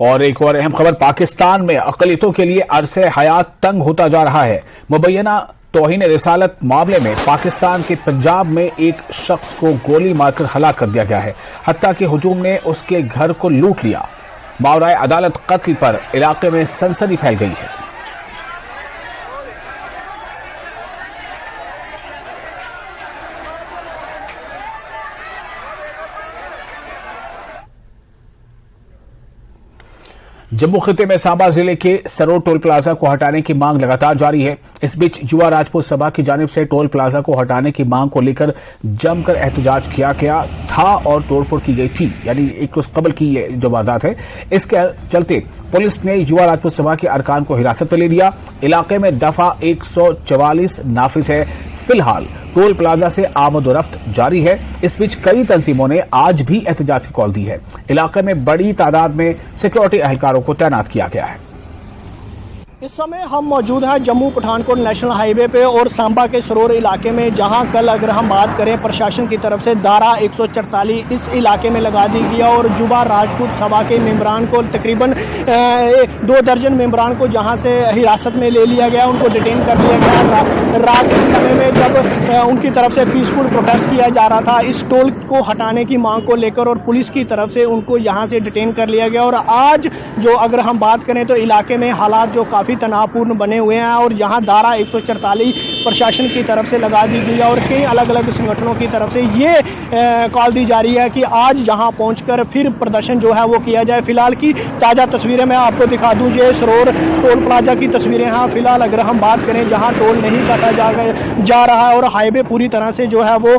और एक और अहम खबर, पाकिस्तान में अक़लियतों के लिए अरसे हयात तंग होता जा रहा है। मुबैना तौहीन रिसालत मामले में पाकिस्तान के पंजाब में एक शख्स को गोली मारकर हलाक कर दिया गया है। हत्ता कि हुजूम ने उसके घर को लूट लिया। मावराए अदालत कत्ल पर इलाके में सनसनी फैल गई है। जम्मू खिते में सांबा जिले के सरोड टोल प्लाजा को हटाने की मांग लगातार जारी है। इस बीच युवा राजपूत सभा की जानिब से टोल प्लाजा को हटाने की मांग को लेकर जमकर एहतजाज किया गया था और तोड़फोड़ की गई थी। यानी एक रोज कबल की ये जो वारदात है, इसके चलते पुलिस ने युवा राजपूत सभा के अरकान को हिरासत में ले लिया। इलाके में दफा 144 नाफिज है। फिलहाल टोल प्लाजा से आमद-ओ-रफ्त जारी है। इस बीच कई तंजीमों ने आज भी एहतजाज की कॉल दी है। इलाके में बड़ी तादाद में सिक्योरिटी एहलकारों को तैनात किया गया है। इस समय हम मौजूद हैं जम्मू पठानकोट नेशनल हाईवे पे और सांबा के सरोर इलाके में, जहां कल अगर हम बात करें प्रशासन की तरफ से धारा 144 इस इलाके में लगा दी गई और युवा राजपूत सभा के मेंबरान को तकरीबन 2 दर्जन मेंबरान को जहां से हिरासत में ले लिया गया, उनको डिटेन कर लिया गया। रात के समय में जब उनकी तरफ से पीसफुल प्रोटेस्ट किया जा रहा था इस टोल को हटाने की मांग को लेकर, और पुलिस की तरफ से उनको यहाँ से डिटेन कर लिया गया। और आज जो अगर हम बात करें तो इलाके में हालात जो काफ़ी तनावपूर्ण बने हुए हैं और यहाँ धारा 144 प्रशासन की तरफ से लगा दी गई है और कई अलग अलग संगठनों की तरफ से ये कॉल दी जा रही है कि आज यहाँ पहुंचकर फिर प्रदर्शन जो है वो किया जाए। फिलहाल की ताज़ा तस्वीरें मैं आपको दिखा दूं, ये सरोर टोल प्लाजा की तस्वीरें हैं। फिलहाल अगर हम बात करें जहाँ टोल नहीं काटा जा रहा है और हाईवे पूरी तरह से जो है वो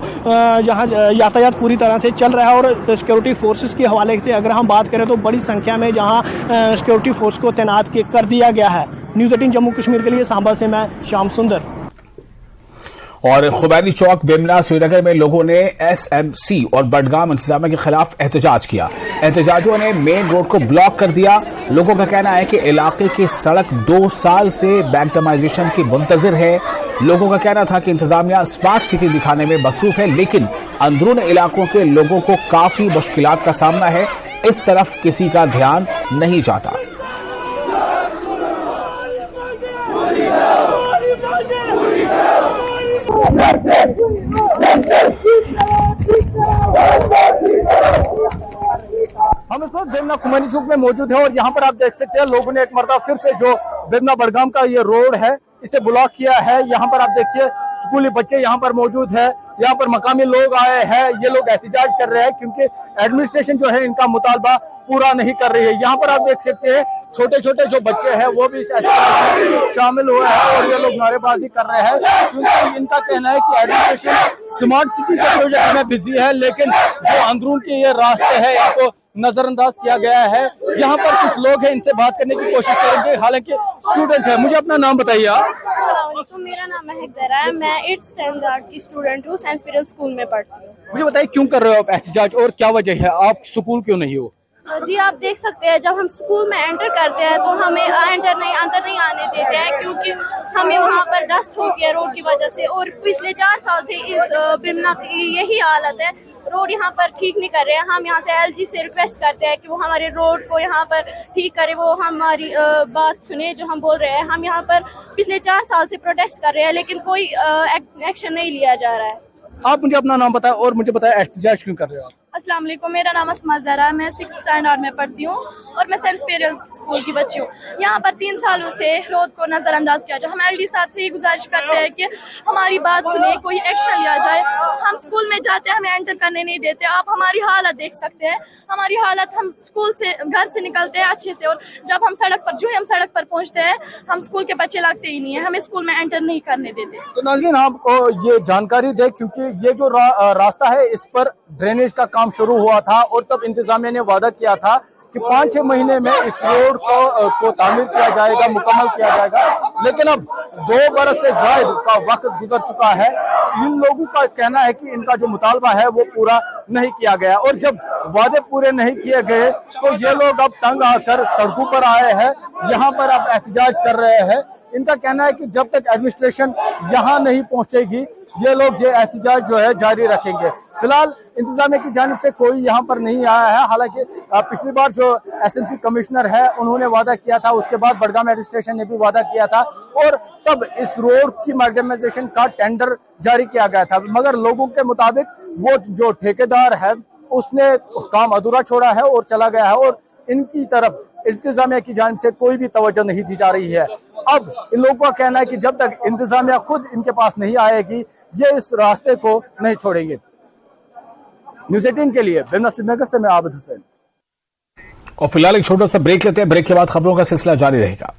जहाँ यातायात पूरी तरह से चल रहा है और सिक्योरिटी फोर्सेस के हवाले से अगर हम बात करें तो बड़ी संख्या में जहाँ सिक्योरिटी फोर्स को तैनात कर दिया गया है। न्यूज़ 18 जम्मू कश्मीर के लिए सांबा से मैं श्याम सुंदर। और खुबैनी चौक बेमना श्रीनगर में लोगों ने SMC और बडगाम इंतजामिया के खिलाफ एहतजाज किया। एहतजाजियों ने मेन रोड को ब्लॉक कर दिया। लोगों का कहना है कि इलाके की सड़क 2 साल से मैकडमाइजेशन की मुंतजिर है। लोगों का कहना था कि इंतजामिया स्मार्ट सिटी दिखाने में मसरूफ है, लेकिन अंदरून इलाकों के लोगों को काफी मुश्किलात का सामना है। इस तरफ किसी का ध्यान नहीं जाता। हम इस वक्त बेमना खुमैनी चौक में मौजूद है और यहाँ पर आप देख सकते हैं लोगों ने एक मरतबा फिर से जो बेमना बडगाम का ये रोड है इसे ब्लॉक किया है। यहाँ पर आप देखिए स्कूली बच्चे यहाँ पर मौजूद है, यहाँ पर मकामी लोग आए हैं। ये लोग एहतजाज कर रहे हैं क्योंकि एडमिनिस्ट्रेशन जो है इनका मुतालबा पूरा नहीं कर रही है। यहाँ पर आप देख सकते हैं छोटे छोटे जो बच्चे हैं वो भी इस एहतजाज में शामिल हुए हैं और ये लोग नारेबाजी कर रहे हैं क्योंकि इनका कहना है कि एडमिनिस्ट्रेशन स्मार्ट सिटी के प्रोजेक्ट में बिजी है, लेकिन जो अंदरून के ये रास्ते हैं इनको नजरअंदाज किया गया है। यहाँ पर कुछ लोग हैं, इनसे बात करने की कोशिश करेंगे, हालांकि स्टूडेंट है। मुझे अपना नाम बताइए आप। मेरा नाम महक जरा है, मैं 8th स्टैंडर्ड की स्टूडेंट हूँ, सेंट पीटर्स स्कूल में पढ़ती हूँ। मुझे बताइए क्यों कर रहे हो आप एहतजाज और क्या वजह है, आप स्कूल क्यों नहीं हो? जी आप देख सकते हैं जब हम स्कूल में एंटर करते हैं तो हमें अंदर नहीं आने देते हैं क्योंकि हमें वहाँ पर डस्ट होती है रोड की वजह से। और पिछले 4 साल से इस बिमना की यही हालत है, रोड यहाँ पर ठीक नहीं कर रहे हैं। हम यहाँ से LG से रिक्वेस्ट करते हैं कि वो हमारे रोड को यहाँ पर ठीक करे, वो हमारी बात सुने जो हम बोल रहे हैं। हम यहाँ पर पिछले 4 साल से प्रोटेस्ट कर रहे हैं लेकिन कोई एक्शन नहीं लिया जा रहा है। आप मुझे अपना नाम बताएं और मुझे बताएं एहतजाज क्यों कर रहे हो आप? अस्सलाम वालेकुम, मेरा नाम अस्मा ज़रा है, मैं 6th स्टैंडर्ड में पढ़ती हूँ और मैं सेंट पीटर्स स्कूल की बच्ची हूँ। यहाँ पर 3 सालों से रोड को नज़रअंदाज किया जाए। हम LD साहब से ये गुजारिश करते हैं कि हमारी बात सुने, कोई एक्शन लिया जाए। हम स्कूल में जाते हैं, हमें एंटर करने नहीं देते। आप हमारी हालत देख सकते हैं, हमारी हालत, हम स्कूल से घर से निकलते हैं अच्छे से और जब हम सड़क पर पहुँचते हैं हम स्कूल के बच्चे लगते ही नहीं है, हमें स्कूल में एंटर नहीं करने देते। तो नाज़रीन आपको ये जानकारी दे क्योंकि ये जो रास्ता है इस पर ड्रेनेज का काम शुरू हुआ था और तब इंतजामिया ने वादा किया था कि 5-6 महीने में इस रोड को तामीर किया जाएगा, मुकम्मल किया जाएगा, लेकिन अब 2 बरस से ज़ायद का वक्त गुजर चुका है। इन लोगों का कहना है कि इनका जो मुतालबा है वो पूरा नहीं किया गया और जब वादे पूरे नहीं किए गए तो ये लोग अब तंग आकर सड़कों पर आए हैं, यहाँ पर अब एहतजाज कर रहे हैं। इनका कहना है कि जब तक एडमिनिस्ट्रेशन यहाँ नहीं पहुँचेगी ये लोग ये एहतजाज जो है जारी रखेंगे। फिलहाल इंतजामिया की जानिब से कोई यहाँ पर नहीं आया है। हालांकि पिछली बार जो एसएमसी कमिश्नर है उन्होंने वादा किया था, उसके बाद बडगाम एडमिनिस्ट्रेशन ने भी वादा किया था और तब इस रोड की मैग्नेटाइजेशन का टेंडर जारी किया गया था, मगर लोगों के मुताबिक वो जो ठेकेदार है उसने काम अधूरा छोड़ा है और चला गया है और इनकी तरफ इंतजामिया की जानिब से कोई भी तवज्जो नहीं दी जा रही है। अब इन लोगों का कहना है कि जब तक इंतजामिया खुद इनके पास नहीं आएगी ये इस रास्ते को नहीं छोड़ेंगे। न्यूज़ 18 के लिए बेगम श्रीनगर से मैं आबिद हुसैन। और फिलहाल एक छोटा सा ब्रेक लेते हैं, ब्रेक के बाद खबरों का सिलसिला जारी रहेगा।